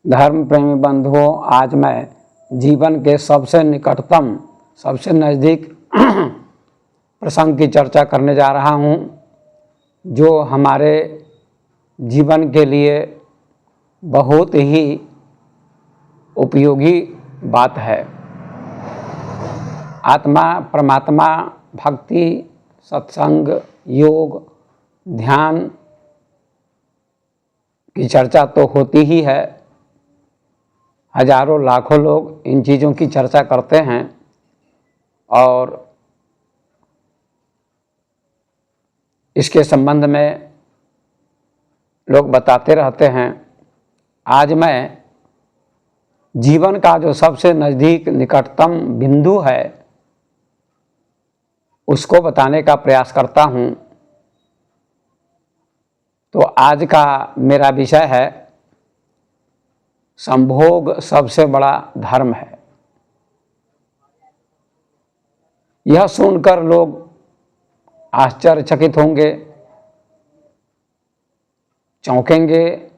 धर्म प्रेमी बंधुओं, आज मैं जीवन के सबसे निकटतम, सबसे नज़दीक प्रसंग की चर्चा करने जा रहा हूँ, जो हमारे जीवन के लिए बहुत ही उपयोगी बात है। आत्मा, परमात्मा, भक्ति, सत्संग, योग, ध्यान की चर्चा तो होती ही है। हजारों लाखों लोग इन चीज़ों की चर्चा करते हैं और इसके संबंध में लोग बताते रहते हैं। आज मैं जीवन का जो सबसे नज़दीक निकटतम बिंदु है उसको बताने का प्रयास करता हूँ। तो आज का मेरा विषय है संभोग सबसे बड़ा धर्म है। यह सुनकर लोग आश्चर्यचकित होंगे, चौंकेंगे,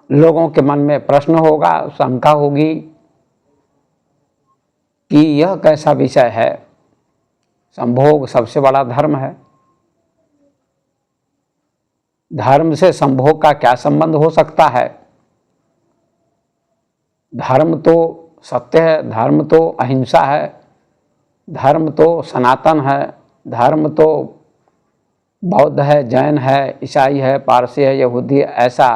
लोगों के मन में प्रश्न होगा, शंका होगी कि यह कैसा विषय है, संभोग सबसे बड़ा धर्म है। धर्म से संभोग का क्या संबंध हो सकता है? धर्म तो सत्य है, धर्म तो अहिंसा है, धर्म तो सनातन है, धर्म तो बौद्ध है, जैन है, ईसाई है, पारसी है, यहूदी है, ऐसा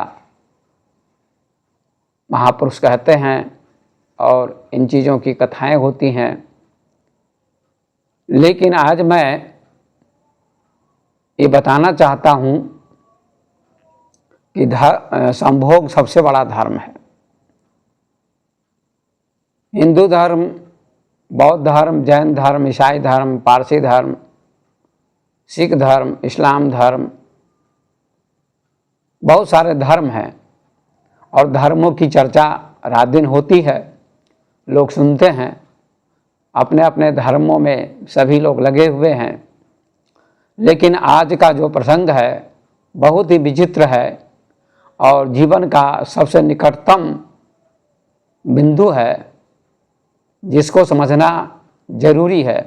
महापुरुष कहते हैं और इन चीज़ों की कथाएं होती हैं। लेकिन आज मैं ये बताना चाहता हूँ कि संभोग सबसे बड़ा धर्म है। हिंदू धर्म, बौद्ध धर्म, जैन धर्म, ईसाई धर्म, पारसी धर्म, सिख धर्म, इस्लाम धर्म, बहुत सारे धर्म हैं और धर्मों की चर्चा रात दिन होती है। लोग सुनते हैं, अपने अपने धर्मों में सभी लोग लगे हुए हैं। लेकिन आज का जो प्रसंग है बहुत ही विचित्र है और जीवन का सबसे निकटतम बिंदु है, जिसको समझना जरूरी है।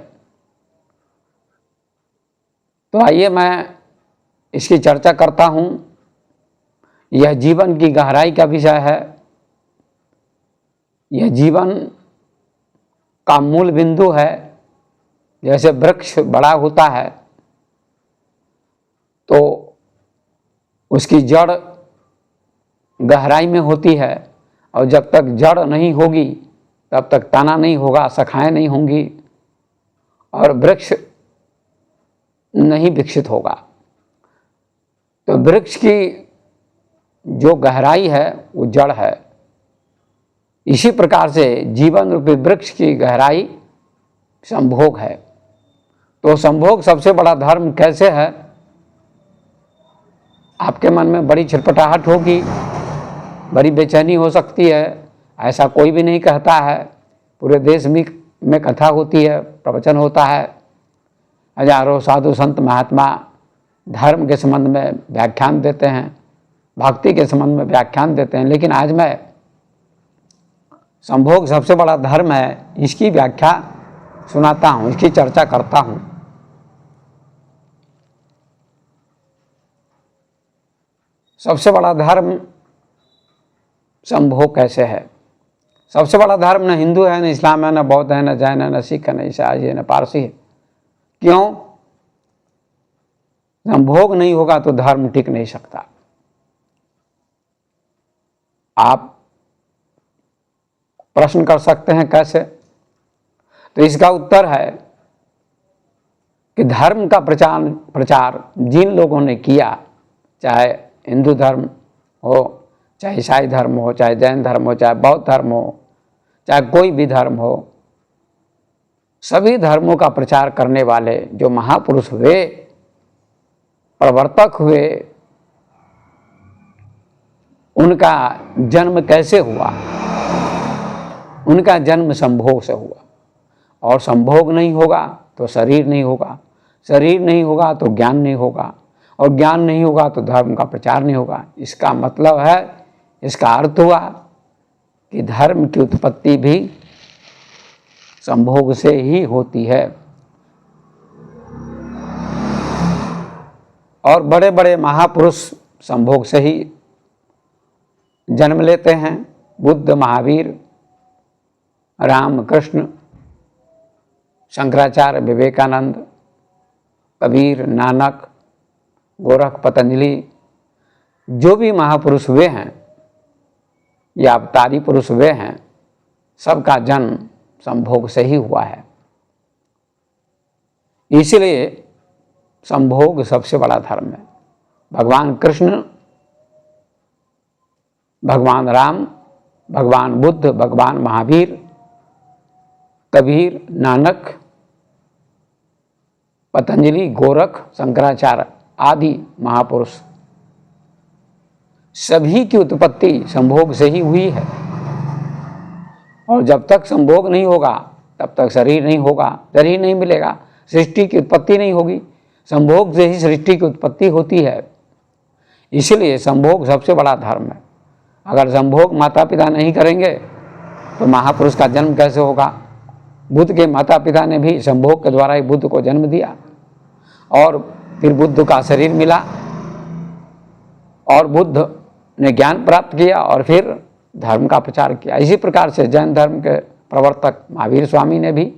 तो आइए मैं इसकी चर्चा करता हूँ। यह जीवन की गहराई का विषय है। यह जीवन का मूल बिंदु है। जैसे वृक्ष बड़ा होता है तो उसकी जड़ गहराई में होती है और जब तक जड़ नहीं होगी तब तक तना नहीं होगा, शाखाएं नहीं होंगी और वृक्ष नहीं विकसित होगा। तो वृक्ष की जो गहराई है वो जड़ है। इसी प्रकार से जीवन रूपी वृक्ष की गहराई संभोग है। तो संभोग सबसे बड़ा धर्म कैसे है? आपके मन में बड़ी छटपटाहट होगी, बड़ी बेचैनी हो सकती है। ऐसा कोई भी नहीं कहता है। पूरे देश में कथा होती है, प्रवचन होता है, हजारों साधु संत महात्मा धर्म के संबंध में व्याख्यान देते हैं, भक्ति के संबंध में व्याख्यान देते हैं। लेकिन आज मैं संभोग सबसे बड़ा धर्म है, इसकी व्याख्या सुनाता हूँ, इसकी चर्चा करता हूँ। सबसे बड़ा धर्म संभोग कैसे है? सबसे बड़ा धर्म न हिंदू है, न इस्लाम है, न बौद्ध है, न जैन है, न सिख है, न ईसाई है, न पारसी है। क्यों? संभोग नहीं होगा तो धर्म टिक नहीं सकता। आप प्रश्न कर सकते हैं कैसे? तो इसका उत्तर है कि धर्म का प्रचार जिन लोगों ने किया, चाहे हिंदू धर्म हो, चाहे ईसाई धर्म हो, चाहे जैन धर्म हो, चाहे बौद्ध धर्म हो, चाहे कोई भी धर्म हो, सभी धर्मों का प्रचार करने वाले जो महापुरुष हुए, प्रवर्तक हुए, उनका जन्म कैसे हुआ? उनका जन्म संभोग से हुआ। और संभोग नहीं होगा तो शरीर नहीं होगा, शरीर नहीं होगा तो ज्ञान नहीं होगा, और ज्ञान नहीं होगा तो धर्म का प्रचार नहीं होगा। इसका मतलब है इसका अर्थ हुआ कि धर्म की उत्पत्ति भी संभोग से ही होती है। और बड़े बड़े महापुरुष संभोग से ही जन्म लेते हैं। बुद्ध, महावीर, राम, कृष्ण, शंकराचार्य, विवेकानंद, कबीर, नानक, गोरख, पतंजलि, जो भी महापुरुष हुए हैं या अवतारी पुरुष हुए हैं, सबका जन्म संभोग से ही हुआ है। इसलिए संभोग सबसे बड़ा धर्म है। भगवान कृष्ण, भगवान राम, भगवान बुद्ध, भगवान महावीर, कबीर, नानक, पतंजलि, गोरख, शंकराचार्य आदि महापुरुष, सभी की उत्पत्ति संभोग से ही हुई है। और जब तक संभोग नहीं होगा तब तक शरीर नहीं होगा, शरीर नहीं मिलेगा, सृष्टि की उत्पत्ति नहीं होगी। संभोग से ही सृष्टि की उत्पत्ति होती है। इसलिए संभोग सबसे बड़ा धर्म है। अगर संभोग माता पिता नहीं करेंगे तो महापुरुष का जन्म कैसे होगा? बुद्ध के माता पिता ने भी संभोग के द्वारा ही बुद्ध को जन्म दिया और फिर बुद्ध का शरीर मिला और बुद्ध ने ज्ञान प्राप्त किया और फिर धर्म का प्रचार किया। इसी प्रकार से जैन धर्म के प्रवर्तक महावीर स्वामी ने भी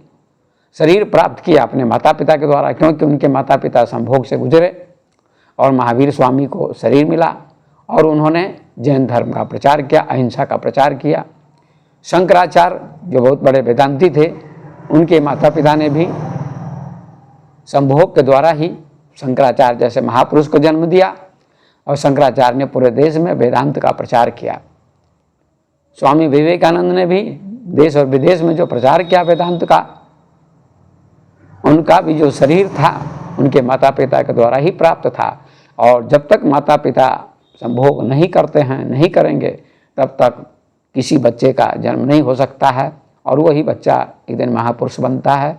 शरीर प्राप्त किया अपने माता पिता के द्वारा, क्योंकि उनके माता पिता संभोग से गुजरे और महावीर स्वामी को शरीर मिला और उन्होंने जैन धर्म का प्रचार किया, अहिंसा का प्रचार किया। शंकराचार्य जो बहुत बड़े वेदांती थे, उनके माता पिता ने भी संभोग के द्वारा ही शंकराचार्य जैसे महापुरुष को जन्म दिया और शंकराचार्य ने पूरे देश में वेदांत का प्रचार किया। स्वामी विवेकानंद ने भी देश और विदेश में जो प्रचार किया वेदांत का, उनका भी जो शरीर था उनके माता पिता के द्वारा ही प्राप्त था। और जब तक माता पिता संभोग नहीं करते हैं, नहीं करेंगे, तब तक किसी बच्चे का जन्म नहीं हो सकता है और वही बच्चा एक दिन महापुरुष बनता है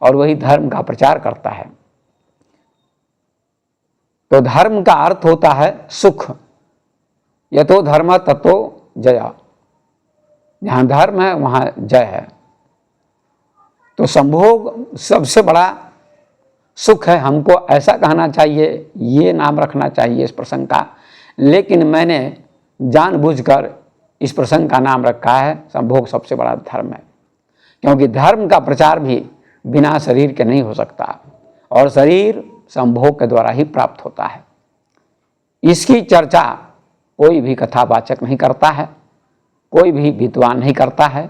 और वही धर्म का प्रचार करता है। तो धर्म का अर्थ होता है सुख। यतो धर्म ततो जय। जहाँ धर्म है वहाँ जय है। तो संभोग सबसे बड़ा सुख है। हमको ऐसा कहना चाहिए, ये नाम रखना चाहिए इस प्रसंग का, लेकिन मैंने जानबूझकर इस प्रसंग का नाम रखा है संभोग सबसे बड़ा धर्म है। क्योंकि धर्म का प्रचार भी बिना शरीर के नहीं हो सकता और शरीर संभोग के द्वारा ही प्राप्त होता है। इसकी चर्चा कोई भी कथावाचक नहीं करता है, कोई भी विद्वान नहीं करता है,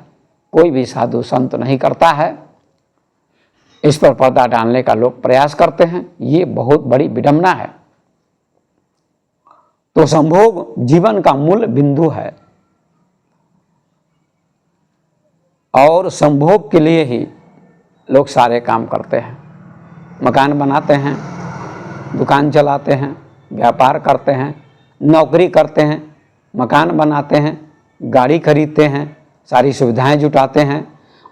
कोई भी साधु संत नहीं करता है। इस पर पर्दा डालने का लोग प्रयास करते हैं। ये बहुत बड़ी विडंबना है। तो संभोग जीवन का मूल बिंदु है और संभोग के लिए ही लोग सारे काम करते हैं। मकान बनाते हैं, दुकान चलाते हैं, व्यापार करते हैं, नौकरी करते हैं, मकान बनाते हैं, गाड़ी खरीदते हैं, सारी सुविधाएं जुटाते हैं।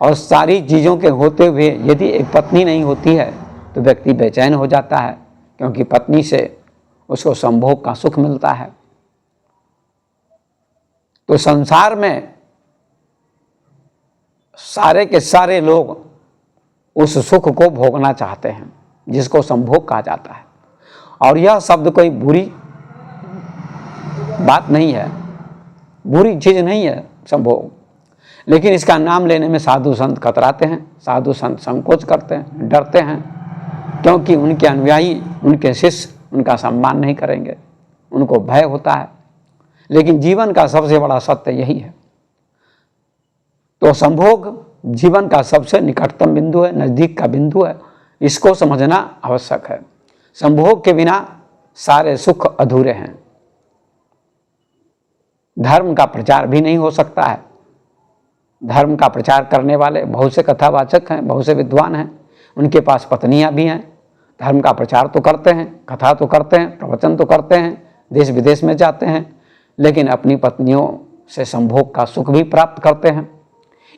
और सारी चीज़ों के होते हुए यदि एक पत्नी नहीं होती है तो व्यक्ति बेचैन हो जाता है, क्योंकि पत्नी से उसको संभोग का सुख मिलता है। तो संसार में सारे के सारे लोग उस सुख को भोगना चाहते हैं जिसको संभोग कहा जाता है। और यह शब्द कोई बुरी बात नहीं है, बुरी चीज़ नहीं है संभोग, लेकिन इसका नाम लेने में साधु संत कतराते हैं, साधु संत संकोच करते हैं, डरते हैं, क्योंकि उनके अनुयायी, उनके शिष्य उनका सम्मान नहीं करेंगे, उनको भय होता है। लेकिन जीवन का सबसे बड़ा सत्य यही है। तो संभोग जीवन का सबसे निकटतम बिंदु है, नज़दीक का बिंदु है। इसको समझना आवश्यक है। संभोग के बिना सारे सुख अधूरे हैं। धर्म का प्रचार भी नहीं हो सकता है। धर्म का प्रचार करने वाले बहुत से कथावाचक हैं, बहुत से विद्वान हैं, उनके पास पत्नियां भी हैं, धर्म का प्रचार तो करते हैं, कथा तो करते हैं, प्रवचन तो करते हैं, देश विदेश में जाते हैं, लेकिन अपनी पत्नियों से संभोग का सुख भी प्राप्त करते हैं।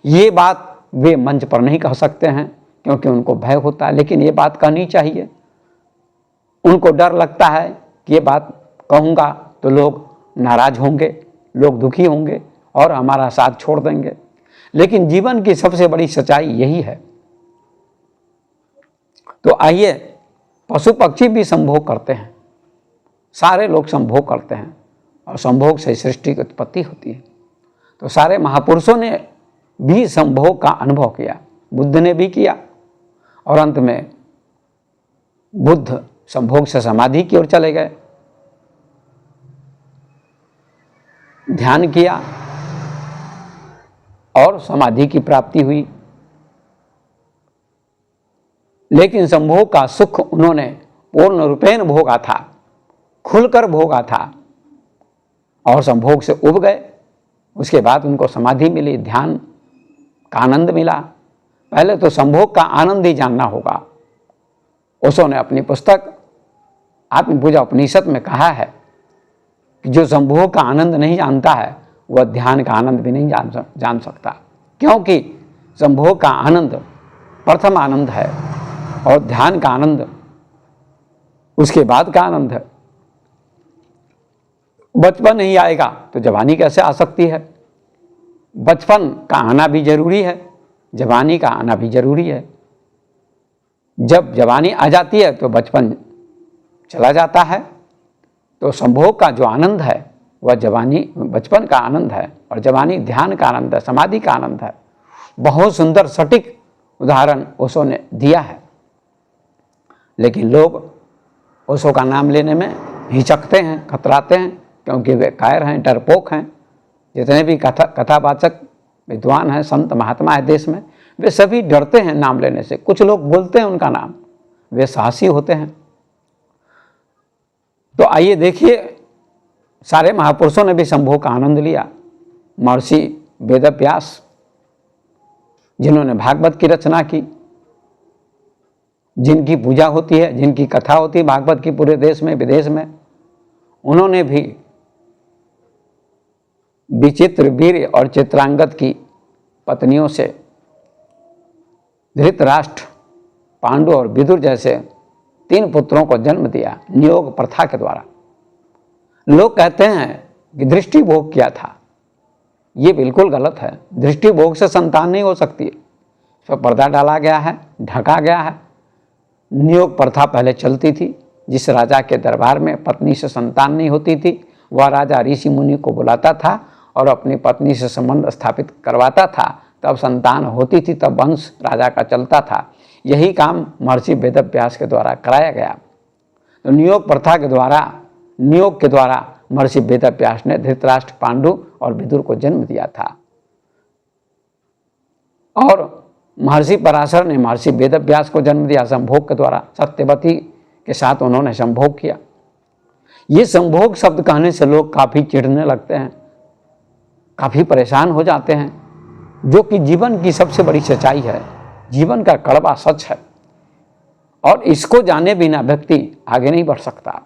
ये बात वे मंच पर नहीं कह सकते हैं क्योंकि उनको भय होता है, लेकिन ये बात कहनी चाहिए। उनको डर लगता है कि ये बात कहूँगा तो लोग नाराज होंगे, लोग दुखी होंगे और हमारा साथ छोड़ देंगे। लेकिन जीवन की सबसे बड़ी सच्चाई यही है। तो आइए, पशु पक्षी भी संभोग करते हैं, सारे लोग संभोग करते हैं और संभोग से सृष्टि की उत्पत्ति होती है। तो सारे महापुरुषों ने भी संभोग का अनुभव किया, बुद्ध ने भी किया और अंत में बुद्ध संभोग से समाधि की ओर चले गए, ध्यान किया और समाधि की प्राप्ति हुई। लेकिन संभोग का सुख उन्होंने पूर्ण रूपेण भोगा था, खुलकर भोगा था और संभोग से उब गए। उसके बाद उनको समाधि मिली, ध्यान का आनंद मिला। पहले तो संभोग का आनंद ही जानना होगा। ओशो ने अपनी पुस्तक आत्मपूजा उपनिषद में कहा है कि जो संभोग का आनंद नहीं जानता है वह ध्यान का आनंद भी नहीं जान सकता, क्योंकि संभोग का आनंद प्रथम आनंद है और ध्यान का आनंद उसके बाद का आनंद है। बचपन नहीं आएगा तो जवानी कैसे आ सकती है? बचपन का आना भी जरूरी है, जवानी का आना भी जरूरी है। जब जवानी आ जाती है तो बचपन चला जाता है। तो संभोग का जो आनंद है वह जवानी बचपन का आनंद है और जवानी ध्यान का आनंद है, समाधि का आनंद है। बहुत सुंदर सटीक उदाहरण ओशो ने दिया है। लेकिन लोग ओशो का नाम लेने में हिचकते हैं, कतराते हैं, क्योंकि वे कायर हैं, डरपोक हैं। जितने भी कथावाचक विद्वान हैं, संत महात्मा है देश में, वे सभी डरते हैं नाम लेने से। कुछ लोग बोलते हैं उनका नाम, वे साहसी होते हैं। तो आइए देखिए, सारे महापुरुषों ने भी संभोग का आनंद लिया। महर्षि वेदव्यास, जिन्होंने भागवत की रचना की, जिनकी पूजा होती है, जिनकी कथा होती है भागवत की पूरे देश में विदेश में, उन्होंने भी विचित्र, वीर और चित्रांगद की पत्नियों से धृतराष्ट्र, पांडु और विदुर जैसे 3 पुत्रों को जन्म दिया नियोग प्रथा के द्वारा। लोग कहते हैं कि दृष्टि भोग किया था। ये बिल्कुल गलत है। दृष्टि भोग से संतान नहीं हो सकती है। इस पर पर्दा डाला गया है, ढका गया है। नियोग प्रथा पहले चलती थी। जिस राजा के दरबार में पत्नी से संतान नहीं होती थी, वह राजा ऋषि मुनि को बुलाता था और अपनी पत्नी से संबंध स्थापित करवाता था। तब संतान होती थी, तब वंश राजा का चलता था। यही काम महर्षि वेदव्यास के द्वारा कराया गया। तो नियोग प्रथा के द्वारा, नियोग के द्वारा महर्षि वेदव्यास ने धृतराष्ट्र, पांडु और विदुर को जन्म दिया था। और महर्षि पराशर ने महर्षि वेदव्यास को जन्म दिया संभोग के द्वारा। सत्यवती के साथ उन्होंने संभोग किया। ये संभोग शब्द कहने से लोग काफ़ी चिढ़ने लगते हैं, काफ़ी परेशान हो जाते हैं, जो कि जीवन की सबसे बड़ी सच्चाई है, जीवन का कड़वा सच है। और इसको जाने बिना व्यक्ति आगे नहीं बढ़ सकता।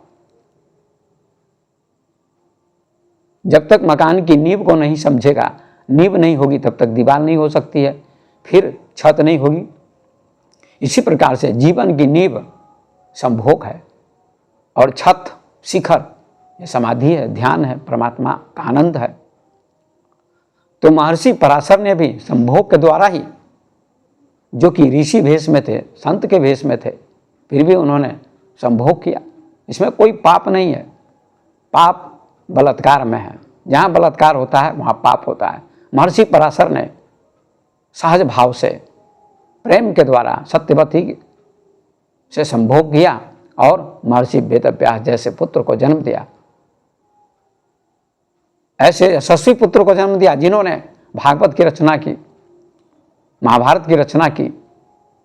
जब तक मकान की नींव को नहीं समझेगा, नींव नहीं होगी तब तक दीवार नहीं हो सकती है, फिर छत नहीं होगी। इसी प्रकार से जीवन की नींव संभोग है और छत, शिखर, ये समाधि है, ध्यान है, परमात्मा का आनंद है। तो महर्षि पराशर ने भी संभोग के द्वारा ही, जो कि ऋषि भेष में थे, संत के भेष में थे, फिर भी उन्होंने संभोग किया। इसमें कोई पाप नहीं है। पाप बलात्कार में है। जहाँ बलात्कार होता है वहाँ पाप होता है। महर्षि पराशर ने सहज भाव से, प्रेम के द्वारा सत्यवती से संभोग किया और महर्षि वेदव्यास जैसे पुत्र को जन्म दिया। ऐसे यशस्वी पुत्र को जन्म दिया जिन्होंने भागवत की रचना की, महाभारत की रचना की।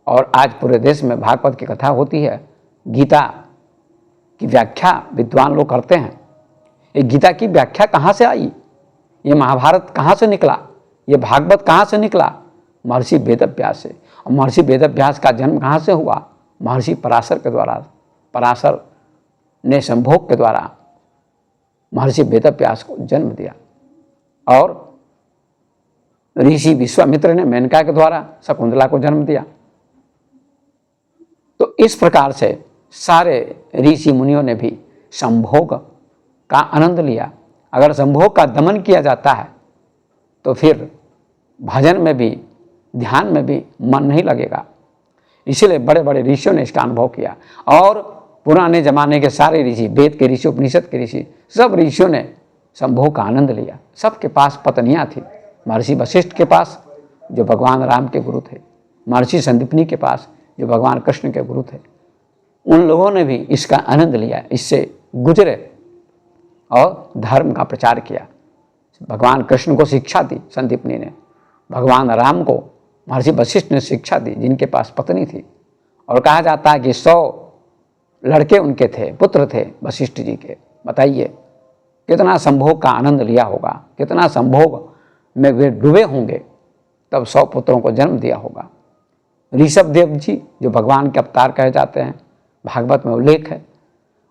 और आज पूरे देश में भागवत की कथा होती है। गीता की व्याख्या विद्वान लोग करते हैं। ये गीता की व्याख्या कहाँ से आई? ये महाभारत कहाँ से निकला? ये भागवत कहाँ से निकला? महर्षि वेदव्यास से। और महर्षि वेदव्यास का जन्म कहाँ से हुआ? महर्षि पराशर के द्वारा। पराशर ने संभोग के द्वारा महर्षि वेदव्यास को जन्म दिया और ऋषि विश्वामित्र ने मेनका के द्वारा शकुंतला को जन्म दिया। तो इस प्रकार से सारे ऋषि मुनियों ने भी संभोग का आनंद लिया अगर संभोग का दमन किया जाता है तो फिर भजन में भी, ध्यान में भी मन नहीं लगेगा। इसीलिए बड़े बड़े ऋषियों ने इसका अनुभव किया, और पुराने जमाने के सारे ऋषि, वेद के ऋषि, उपनिषद के ऋषि, सब ऋषियों ने संभोग का आनंद लिया। सबके पास पत्नियां थी। महर्षि वशिष्ठ के पास जो भगवान राम के गुरु थे, महर्षि संदीपनी के पास जो भगवान कृष्ण के गुरु थे, उन लोगों ने भी इसका आनंद लिया, इससे गुजरे और धर्म का प्रचार किया। भगवान कृष्ण को शिक्षा दी संदीपनी ने, भगवान राम को महर्षि वशिष्ठ ने शिक्षा दी, जिनके पास पत्नी थी। और कहा जाता है कि 100 लड़के उनके थे, पुत्र थे वशिष्ठ जी के। बताइए कितना संभोग का आनंद लिया होगा, कितना संभोग में वे डूबे होंगे, तब 100 पुत्रों को जन्म दिया होगा। ऋषभ देव जी जो भगवान के अवतार कहे जाते हैं, भागवत में उल्लेख है,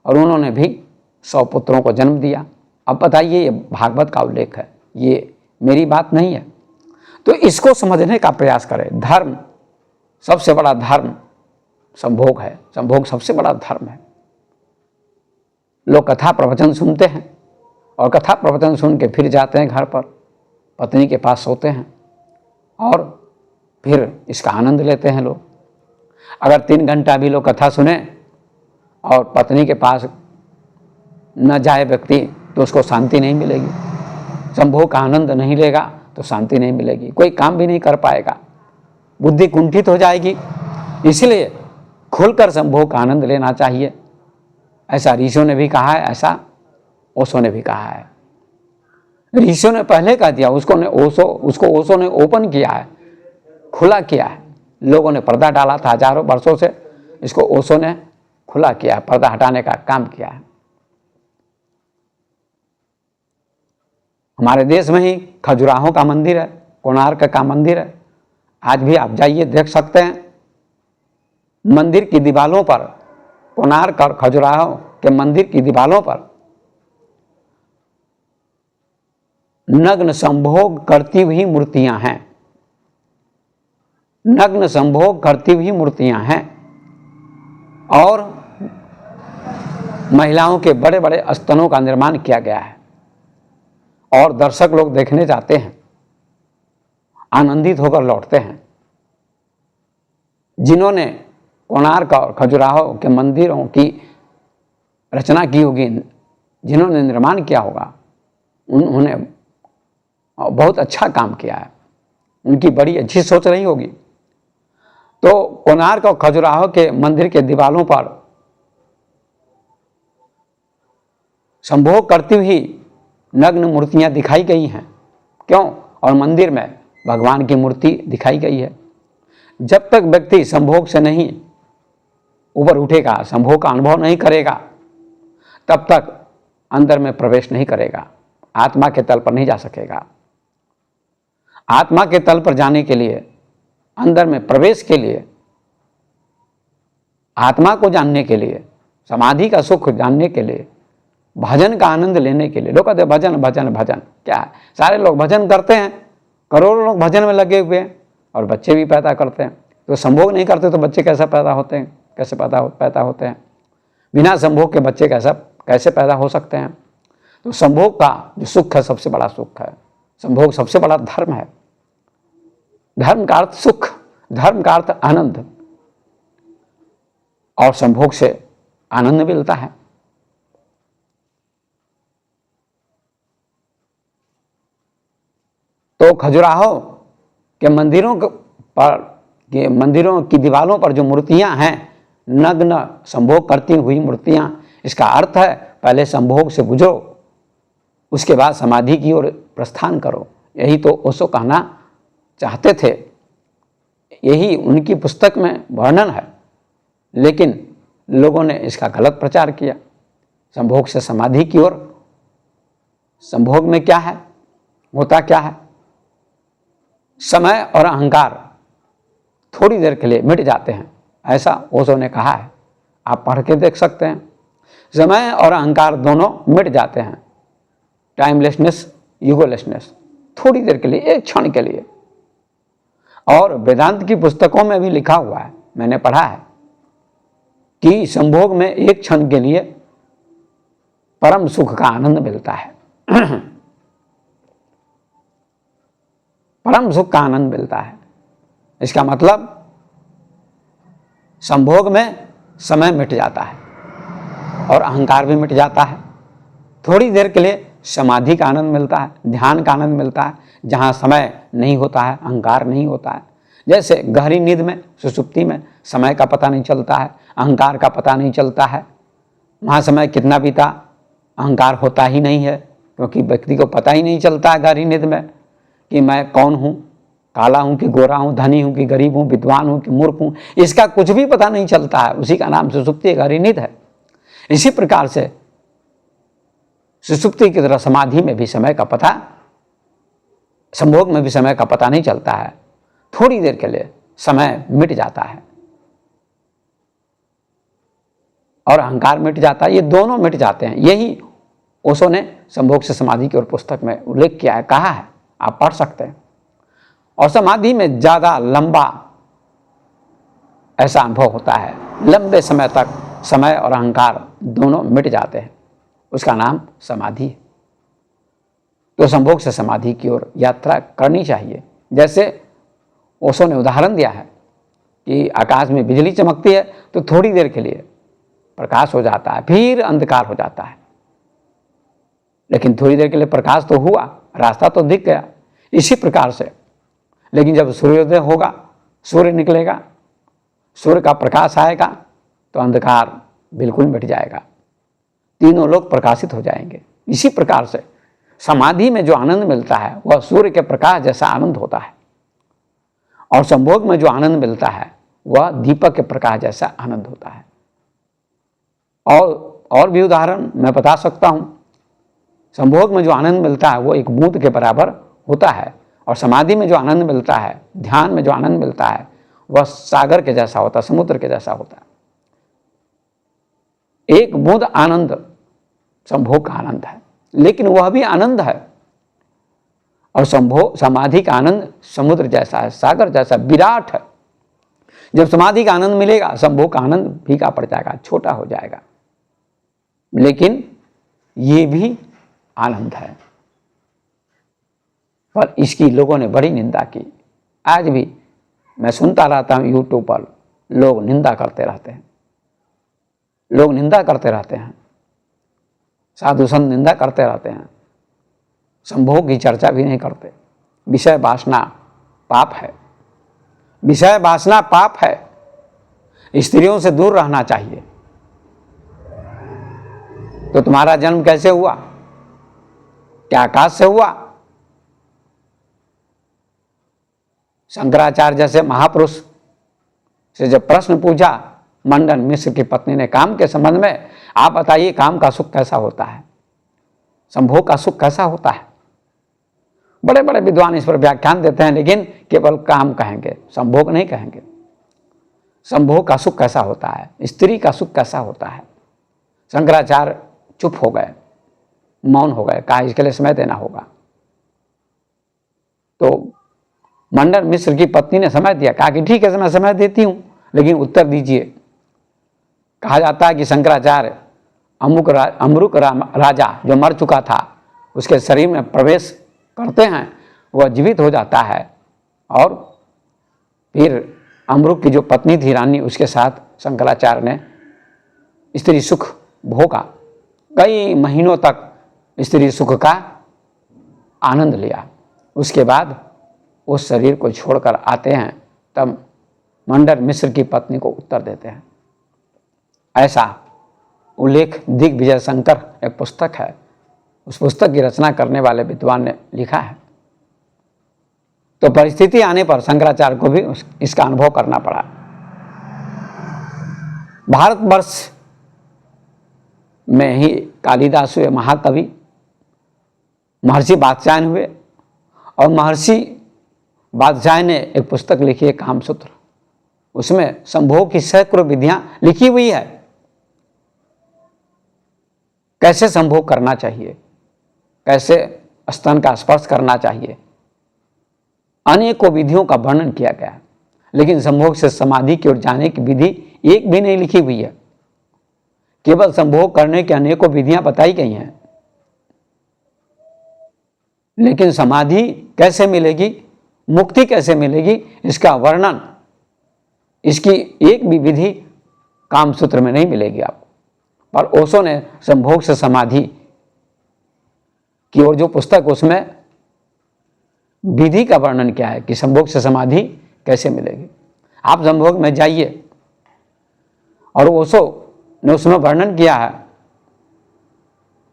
और उन्होंने भी 100 पुत्रों को जन्म दिया। अब बताइए, ये भागवत का उल्लेख है, ये मेरी बात नहीं है। तो इसको समझने का प्रयास करें। धर्म, सबसे बड़ा धर्म संभोग है। संभोग सबसे बड़ा धर्म है। लोग कथा प्रवचन सुनते हैं और कथा प्रवचन सुन के फिर जाते हैं घर पर, पत्नी के पास सोते हैं और फिर इसका आनंद लेते हैं लोग। अगर 3 घंटा भी लोग कथा सुने और पत्नी के पास न जाए व्यक्ति, तो उसको शांति नहीं मिलेगी। संभोग का आनंद नहीं लेगा तो शांति नहीं मिलेगी, कोई काम भी नहीं कर पाएगा, बुद्धि कुंठित हो जाएगी। इसलिए खुलकर संभोग का आनंद लेना चाहिए। ऐसा ऋषियों ने भी कहा है, ऐसा ओशो ने भी कहा है। ऋषियों ने पहले कह दिया, उसको ओशो ने ओपन किया है, खुला किया है। लोगों ने पर्दा डाला था हजारों वर्षों से, इसको ओशो ने खुला किया है, पर्दा हटाने का काम किया है। हमारे देश में ही खजुराहो का मंदिर है, कोणार्क का मंदिर है। आज भी आप जाइए देख सकते हैं, मंदिर की दीवारों पर, कोणार्क और खजुराहो के मंदिर की दीवारों पर नग्न संभोग करती हुई मूर्तियां हैं। नग्न संभोग करती हुई मूर्तियां हैं और महिलाओं के बड़े बड़े स्तनों का निर्माण किया गया है और दर्शक लोग देखने जाते हैं, आनंदित होकर लौटते हैं। जिन्होंने कोणार्क और खजुराहो के मंदिरों की रचना की होगी, जिन्होंने निर्माण किया होगा, उन्होंने बहुत अच्छा काम किया है, उनकी बड़ी अच्छी सोच रही होगी। तो कोणार्क और खजुराहो के मंदिर के दीवारों पर संभोग करती हुई नग्न मूर्तियां दिखाई गई हैं। क्यों? और मंदिर में भगवान की मूर्ति दिखाई गई है। जब तक व्यक्ति संभोग से नहीं ऊपर उठेगा, संभोग का अनुभव नहीं करेगा, तब तक अंदर में प्रवेश नहीं करेगा, आत्मा के तल पर नहीं जा सकेगा। आत्मा के तल पर जाने के लिए, अंदर में प्रवेश के लिए, आत्मा को जानने के लिए, समाधि का सुख जानने के लिए, भजन का आनंद लेने के लिए, लोग कहते हैं भजन भजन भजन, क्या है? सारे लोग भजन करते हैं, करोड़ों लोग भजन में लगे हुए हैं और बच्चे भी पैदा करते हैं। तो संभोग नहीं करते तो बच्चे कैसे पैदा होते हैं? कैसे पैदा होते हैं? बिना संभोग के बच्चे कैसे पैदा हो सकते हैं? तो संभोग का जो सुख है, सबसे बड़ा सुख है। संभोग सबसे बड़ा धर्म है। धर्म का अर्थ सुख, धर्म का अर्थ आनंद, और संभोग से आनंद मिलता है। तो खजुराहो के मंदिरों की दीवारों पर जो मूर्तियां हैं, नग्न संभोग करती हुई मूर्तियां, इसका अर्थ है पहले संभोग से गुजरो, उसके बाद समाधि की ओर प्रस्थान करो। यही तो ओशो कहना चाहते थे, यही उनकी पुस्तक में वर्णन है। लेकिन लोगों ने इसका गलत प्रचार किया, संभोग से समाधि की ओर। संभोग में क्या है, होता क्या है? समय और अहंकार थोड़ी देर के लिए मिट जाते हैं, ऐसा ओशो ने कहा है। आप पढ़ के देख सकते हैं। समय और अहंकार दोनों मिट जाते हैं, टाइमलेसनेस, ईगोलेसनेस, थोड़ी देर के लिए, एक क्षण के लिए। और वेदांत की पुस्तकों में भी लिखा हुआ है, मैंने पढ़ा है, कि संभोग में एक क्षण के लिए परम सुख का आनंद मिलता है। परम सुख का आनंद मिलता है। इसका मतलब संभोग में समय मिट जाता है और अहंकार भी मिट जाता है। थोड़ी देर के लिए समाधि का आनंद मिलता है, ध्यान का आनंद मिलता है, जहाँ समय नहीं होता है, अहंकार नहीं होता है। जैसे गहरी नींद में, सुषुप्ति में समय का पता नहीं चलता है, अहंकार का पता नहीं चलता है। वहाँ समय कितना बीता अहंकार होता ही नहीं है, क्योंकि व्यक्ति को पता ही नहीं चलता है गहरी नींद में कि मैं कौन हूँ, काला हूँ कि गोरा हूँ, धनी हूँ कि गरीब हूँ, विद्वान हूँ कि मूर्ख हूँ, इसका कुछ भी पता नहीं चलता है। उसी का नाम सुषुप्ति गहरी नींद है। इसी प्रकार से सुषुप्ति की तरह समाधि में भी समय का पता, संभोग में भी समय का पता नहीं चलता है। थोड़ी देर के लिए समय मिट जाता है और अहंकार मिट जाता है, ये दोनों मिट जाते हैं। यही ओशो ने संभोग से समाधि की ओर पुस्तक में उल्लेख किया है, कहा है, आप पढ़ सकते हैं। और समाधि में ज़्यादा लंबा ऐसा अनुभव होता है, लंबे समय तक समय और अहंकार दोनों मिट जाते हैं, उसका नाम समाधि है। तो संभोग से समाधि की ओर यात्रा करनी चाहिए। जैसे ओशो ने उदाहरण दिया है कि आकाश में बिजली चमकती है तो थोड़ी देर के लिए प्रकाश हो जाता है, फिर अंधकार हो जाता है, लेकिन थोड़ी देर के लिए प्रकाश तो हुआ, रास्ता तो दिख गया। इसी प्रकार से लेकिन जब सूर्योदय होगा, सूर्य निकलेगा, सूर्य का प्रकाश आएगा तो अंधकार बिल्कुल मिट जाएगा, तीनों लोग प्रकाशित हो जाएंगे। इसी प्रकार से समाधि में जो आनंद मिलता है वह सूर्य के प्रकाश जैसा आनंद होता है, और संभोग में जो आनंद मिलता है वह दीपक के प्रकाश जैसा आनंद होता है। और भी उदाहरण मैं बता सकता हूँ। संभोग में जो आनंद मिलता है वो एक बूंद के बराबर होता है, और समाधि में जो आनंद मिलता है, ध्यान में जो आनंद मिलता है, वह सागर के जैसा होता है, समुद्र के जैसा होता है। एक बूंद आनंद संभोग का आनंद है, लेकिन वह भी आनंद है। और समाधि का आनंद समुद्र जैसा है, सागर जैसा विराट है। जब समाधि का आनंद मिलेगा, संभोग का आनंद फीका पड़ जाएगा, छोटा हो जाएगा, लेकिन ये भी आनंद है। पर इसकी लोगों ने बड़ी निंदा की। आज भी मैं सुनता रहता हूँ यूट्यूब पर, लोग निंदा करते रहते हैं, लोग निंदा करते रहते हैं, साधु संत निंदा करते रहते हैं, संभोग की चर्चा भी नहीं करते। विषय वासना पाप है, विषय वासना पाप है, स्त्रियों से दूर रहना चाहिए। तो तुम्हारा जन्म कैसे हुआ? क्या आकाश से हुआ? शंकराचार्य जैसे महापुरुष से जब प्रश्न पूछा मंडन मिश्र की पत्नी ने काम के संबंध में, आप बताइए काम का सुख कैसा होता है, संभोग का सुख कैसा होता है? बड़े बड़े विद्वान इस पर व्याख्यान देते हैं, लेकिन केवल काम कहेंगे, संभोग नहीं कहेंगे। संभोग का सुख कैसा होता है, स्त्री का सुख कैसा होता है? शंकराचार्य चुप हो गए, मौन हो गए, कहा इसके लिए समय देना होगा। तो मंडन मिश्र की पत्नी ने समय दिया, कहा कि ठीक है मैं समय देती हूं, लेकिन उत्तर दीजिए। कहा जाता है कि शंकराचार्य अमरुक राजा जो मर चुका था उसके शरीर में प्रवेश करते हैं, वह जीवित हो जाता है, और फिर अमरुक की जो पत्नी थी रानी, उसके साथ शंकराचार्य ने स्त्री सुख भोगा। कई महीनों तक स्त्री सुख का आनंद लिया। उसके बाद उस शरीर को छोड़कर आते हैं, तब मंडन मिश्र की पत्नी को उत्तर देते हैं। ऐसा उल्लेख दिग्विजय शंकर एक पुस्तक है, उस पुस्तक की रचना करने वाले विद्वान ने लिखा है। तो परिस्थिति आने पर शंकराचार्य को भी इसका अनुभव करना पड़ा। भारतवर्ष में ही कालिदास हुए महाकवि, महर्षि वात्स्यायन हुए, और महर्षि वात्स्यायन ने एक पुस्तक लिखी है कामसूत्र। उसमें संभोग की सैकड़ों विधियां लिखी हुई है, कैसे संभोग करना चाहिए, कैसे स्तन का स्पर्श करना चाहिए, अनेकों विधियों का वर्णन किया गया। लेकिन संभोग से समाधि की ओर जाने की विधि एक भी नहीं लिखी हुई है, केवल संभोग करने की अनेकों विधियां बताई गई हैं। लेकिन समाधि कैसे मिलेगी, मुक्ति कैसे मिलेगी, इसका वर्णन, इसकी एक भी विधि कामसूत्र में नहीं मिलेगी आपको। पर ओशो ने संभोग से समाधि की ओर जो पुस्तक, उसमें विधि का वर्णन क्या है कि संभोग से समाधि कैसे मिलेगी। आप संभोग में जाइए, और ओशो ने उसमें वर्णन किया है,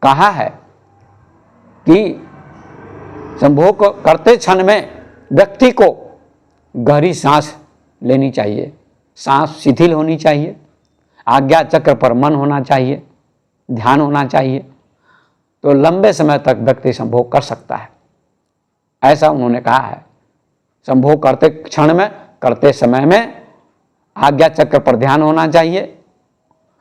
कहा है कि संभोग करते क्षण में व्यक्ति को गहरी सांस लेनी चाहिए, सांस शिथिल होनी चाहिए, आज्ञा चक्र पर मन होना चाहिए, ध्यान होना चाहिए, तो लंबे समय तक व्यक्ति संभोग कर सकता है, ऐसा उन्होंने कहा है। संभोग करते क्षण में, करते समय में आज्ञा चक्र पर ध्यान होना चाहिए,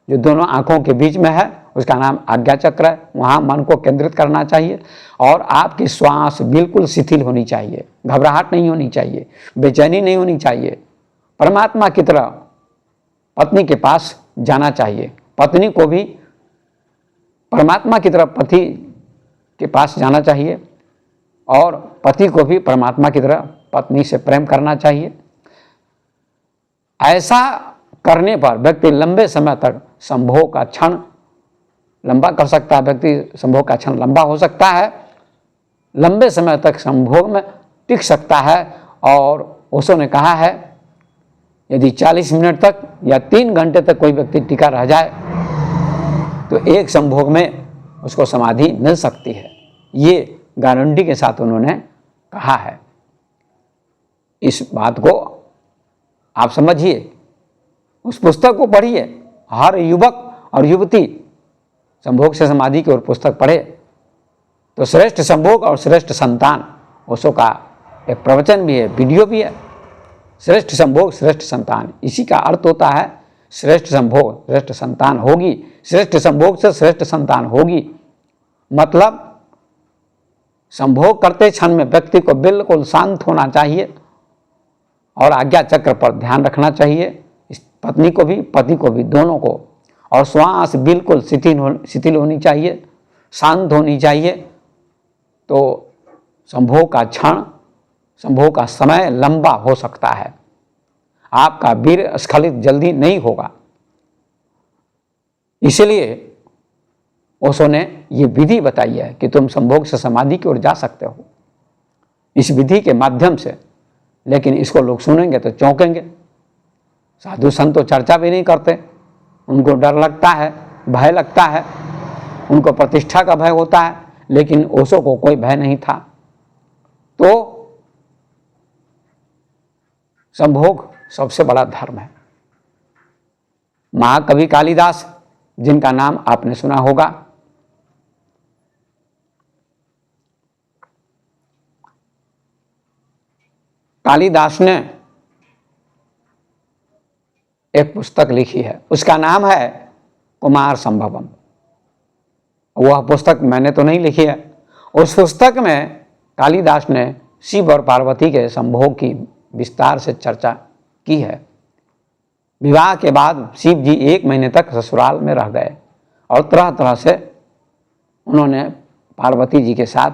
जो दोनों आंखों के बीच में है उसका नाम आज्ञा चक्र है, वहाँ मन को केंद्रित करना चाहिए, और आपकी श्वास बिल्कुल शिथिल होनी चाहिए, घबराहट नहीं होनी चाहिए, बेचैनी नहीं होनी चाहिए, परमात्मा की तरह पत्नी के पास जाना चाहिए, पत्नी को भी परमात्मा की तरह पति के पास जाना चाहिए, और पति को भी परमात्मा की तरह पत्नी से प्रेम करना चाहिए। ऐसा करने पर व्यक्ति लंबे समय तक संभोग का क्षण लंबा कर सकता है, व्यक्ति संभोग का क्षण लंबा हो सकता है, लंबे समय तक संभोग में टिक सकता है। और ओशो ने कहा है, यदि 40 मिनट तक या 3 घंटे तक कोई व्यक्ति टिका रह जाए तो एक संभोग में उसको समाधि मिल सकती है, ये गारंटी के साथ उन्होंने कहा है। इस बात को आप समझिए, उस पुस्तक को पढ़िए। हर युवक और युवती संभोग से समाधि की ओर पुस्तक पढ़े तो श्रेष्ठ संभोग और श्रेष्ठ संतान, ओशो का एक प्रवचन भी है, वीडियो भी है, श्रेष्ठ संभोग श्रेष्ठ संतान। इसी का अर्थ होता है श्रेष्ठ संभोग श्रेष्ठ संतान होगी, श्रेष्ठ संभोग से श्रेष्ठ संतान होगी। मतलब संभोग करते क्षण में व्यक्ति को बिल्कुल शांत होना चाहिए और आज्ञा चक्र पर ध्यान रखना चाहिए, पत्नी को भी पति को भी, दोनों को। और श्वास बिल्कुल शिथिल होनी चाहिए, शांत होनी चाहिए, तो संभोग का क्षण, संभोग का समय लंबा हो सकता है, आपका वीर्य स्खलित जल्दी नहीं होगा। इसलिए ओशो ने ये विधि बताई है कि तुम संभोग से समाधि की ओर जा सकते हो इस विधि के माध्यम से। लेकिन इसको लोग सुनेंगे तो चौंकेंगे। साधु संत तो चर्चा भी नहीं करते, उनको डर लगता है, भय लगता है, उनको प्रतिष्ठा का भय होता है, लेकिन ओशो को कोई भय नहीं था। तो संभोग सबसे बड़ा धर्म है। महाकवि कालिदास, जिनका नाम आपने सुना होगा, कालिदास ने एक पुस्तक लिखी है, उसका नाम है कुमार संभवम। वह पुस्तक मैंने तो नहीं लिखी है। उस पुस्तक में कालिदास ने शिव और पार्वती के संभोग की विस्तार से चर्चा की है। विवाह के बाद शिव जी 1 महीने तक ससुराल में रह गए और तरह तरह से उन्होंने पार्वती जी के साथ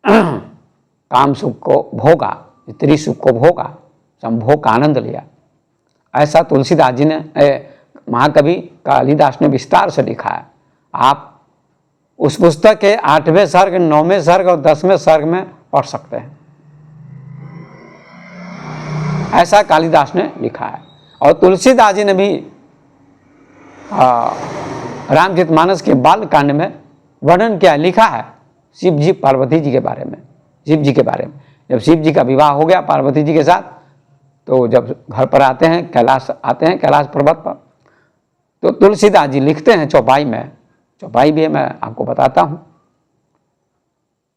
काम सुख को भोगा, स्त्री सुख को भोगा, संभोग का आनंद लिया। ऐसा तुलसीदास जी ने, महाकवि कालिदास ने विस्तार से लिखा है। आप उस पुस्तक के 8वें सर्ग, 9वें सर्ग और 10वें सर्ग में पढ़ सकते हैं। ऐसा कालिदास ने लिखा है। और तुलसीदास जी ने भी रामचरितमानस के बाल कांड में वर्णन किया, लिखा है शिव जी पार्वती जी के बारे में। शिव जी के बारे में, जब शिव जी का विवाह हो गया पार्वती जी के साथ, तो जब घर पर आते हैं, कैलाश आते हैं, कैलाश पर्वत पर, तो तुलसीदास जी लिखते हैं चौपाई में, चौपाई भी है, मैं आपको बताता हूँ।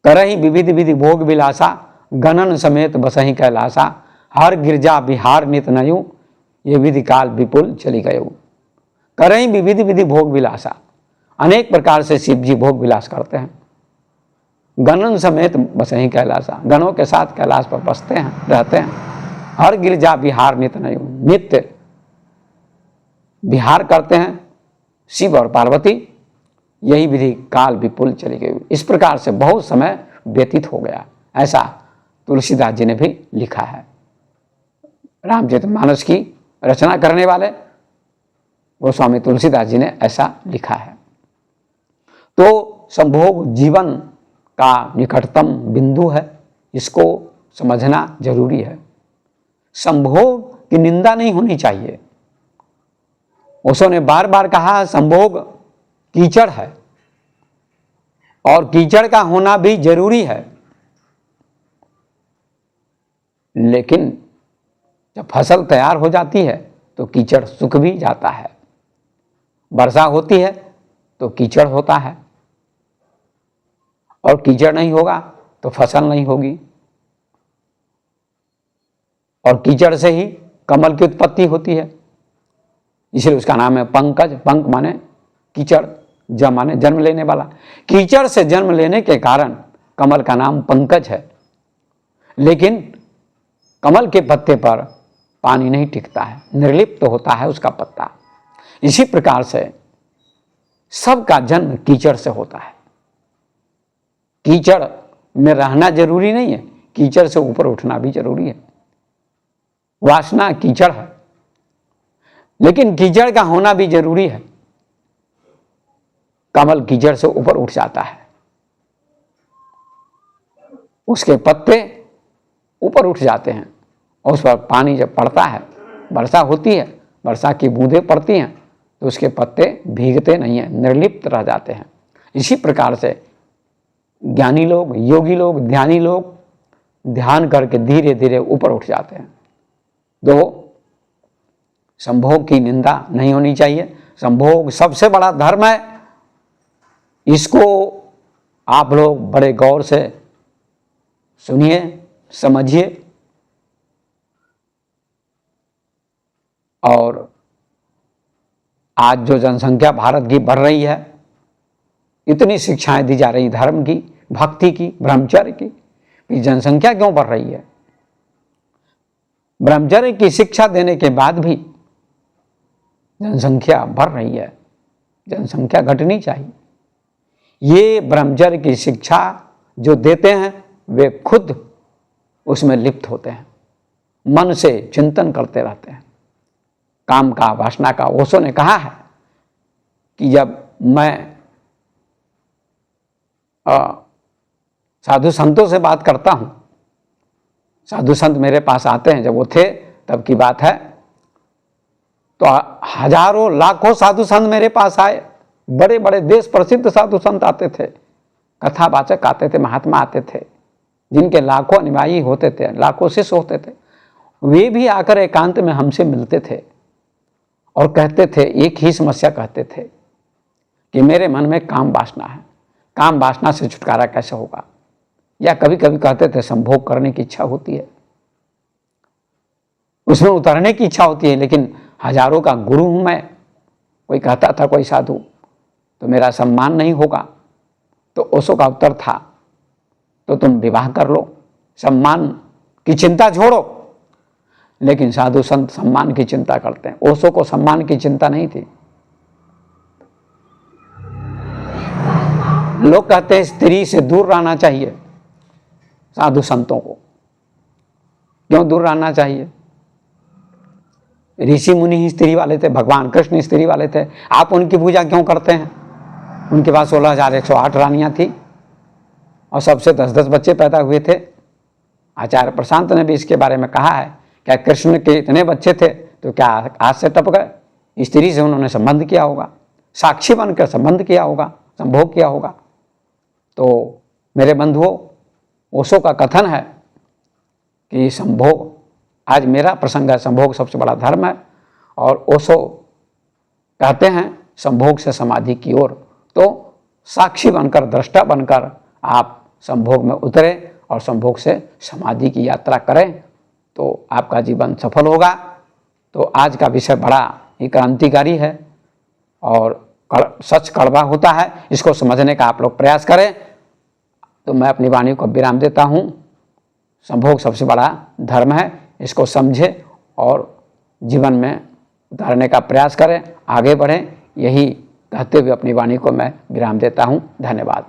करही विविध विधि भोग विलासा, गणन समेत बसही कैलासा, हर गिरजा बिहार नित नयु, ये विधि काल विपुल चली गयु। करही विविध विधि भोग विलासा, अनेक प्रकार से शिव जी भोग विलास करते हैं। गणन समेत बसही कैलासा, गणों के साथ कैलाश पर बसते हैं, रहते हैं। हर गिरजा बिहार नित नयु, नित्य बिहार करते हैं शिव और पार्वती, यही विधि काल विपुल चली गई। इस प्रकार से बहुत समय व्यतीत हो गया। ऐसा तुलसीदास जी ने भी लिखा है। रामचरितमानस की रचना करने वाले गोस्वामी तुलसीदास जी ने ऐसा लिखा है। तो संभोग जीवन का निकटतम बिंदु है, इसको समझना जरूरी है। संभोग की निंदा नहीं होनी चाहिए। ओशो ने बार बार कहा संभोग कीचड़ है और कीचड़ का होना भी जरूरी है, लेकिन जब फसल तैयार हो जाती है तो कीचड़ सूख भी जाता है। वर्षा होती है तो कीचड़ होता है, और कीचड़ नहीं होगा तो फसल नहीं होगी। और कीचड़ से ही कमल की उत्पत्ति होती है, इसलिए उसका नाम है पंकज। पंक माने कीचड़, जम माने जन्म लेने वाला। कीचड़ से जन्म लेने के कारण कमल का नाम पंकज है। लेकिन कमल के पत्ते पर पानी नहीं टिकता है, निर्लिप्त होता है उसका पत्ता। इसी प्रकार से सबका जन्म कीचड़ से होता है। कीचड़ में रहना जरूरी नहीं है, कीचड़ से ऊपर उठना भी जरूरी है। वासना कीचड़ है, लेकिन कीचड़ का होना भी जरूरी है। कमल कीचड़ से ऊपर उठ जाता है, उसके पत्ते ऊपर उठ जाते हैं, और उस पर पानी जब पड़ता है, वर्षा होती है, वर्षा की बूंदें पड़ती हैं, तो उसके पत्ते भीगते नहीं हैं, निर्लिप्त रह जाते हैं। इसी प्रकार से ज्ञानी लोग, योगी लोग, ध्यानी लोग ध्यान करके धीरे धीरे ऊपर उठ जाते हैं। तो संभोग की निंदा नहीं होनी चाहिए। संभोग सबसे बड़ा धर्म है, इसको आप लोग बड़े गौर से सुनिए, समझिए। और आज जो जनसंख्या भारत की बढ़ रही है, इतनी शिक्षाएं दी जा रही धर्म की, भक्ति की, ब्रह्मचर्य की, जनसंख्या क्यों बढ़ रही है? ब्रह्मचर्य की शिक्षा देने के बाद भी जनसंख्या बढ़ रही है। जनसंख्या घटनी चाहिए। ये ब्रह्मचर्य की शिक्षा जो देते हैं वे खुद उसमें लिप्त होते हैं, मन से चिंतन करते रहते हैं, काम का, वासना का। ओशो ने कहा है कि जब मैं साधु संतों से बात करता हूँ, साधु संत मेरे पास आते हैं, जब वो थे तब की बात है, तो हजारों लाखों साधु संत मेरे पास आए। बड़े बड़े देश प्रसिद्ध साधु संत आते थे, कथावाचक आते थे, महात्मा आते थे, जिनके लाखों अनुयायी होते थे, लाखों शिष्य होते थे। वे भी आकर एकांत में हमसे मिलते थे और कहते थे, एक ही समस्या कहते थे कि मेरे मन में काम वासना है, काम वासना से छुटकारा कैसे होगा? या कभी कभी कहते थे संभोग करने की इच्छा होती है, उसमें उतरने की इच्छा होती है, लेकिन हजारों का गुरु हूं मैं। कोई कहता था, कोई साधु, तो मेरा सम्मान नहीं होगा। तो ओशो का उत्तर था, तो तुम विवाह कर लो, सम्मान की चिंता छोड़ो। लेकिन साधु संत सम्मान की चिंता करते हैं, ओशो को सम्मान की चिंता नहीं थी। लोग कहते हैं स्त्री से दूर रहना चाहिए। साधु संतों को क्यों दूर रहना चाहिए? ऋषि मुनि ही स्त्री वाले थे, भगवान कृष्ण स्त्री वाले थे। आप उनकी पूजा क्यों करते हैं? उनके पास 16,108 रानियां थी और सबसे 10-10 बच्चे पैदा हुए थे। आचार्य प्रशांत ने भी इसके बारे में कहा है, क्या कृष्ण के इतने बच्चे थे तो क्या आज से टप गए? स्त्री से उन्होंने संबंध किया होगा, साक्षी बनकर संबंध किया होगा, संभोग किया होगा। तो मेरे बंधुओं, ओशो का कथन है कि संभोग, आज मेरा प्रसंग है, संभोग सबसे बड़ा धर्म है। और ओशो कहते हैं संभोग से समाधि की ओर। तो साक्षी बनकर, दृष्टा बनकर आप संभोग में उतरे और संभोग से समाधि की यात्रा करें, तो आपका जीवन सफल होगा। तो आज का विषय बड़ा ही क्रांतिकारी है और सच कड़वा होता है, इसको समझने का आप लोग प्रयास करें। तो मैं अपनी वाणी को विराम देता हूँ। संभोग सबसे बड़ा धर्म है, इसको समझें और जीवन में उतारने का प्रयास करें, आगे बढ़ें। यही कहते हुए अपनी वाणी को मैं विराम देता हूँ। धन्यवाद।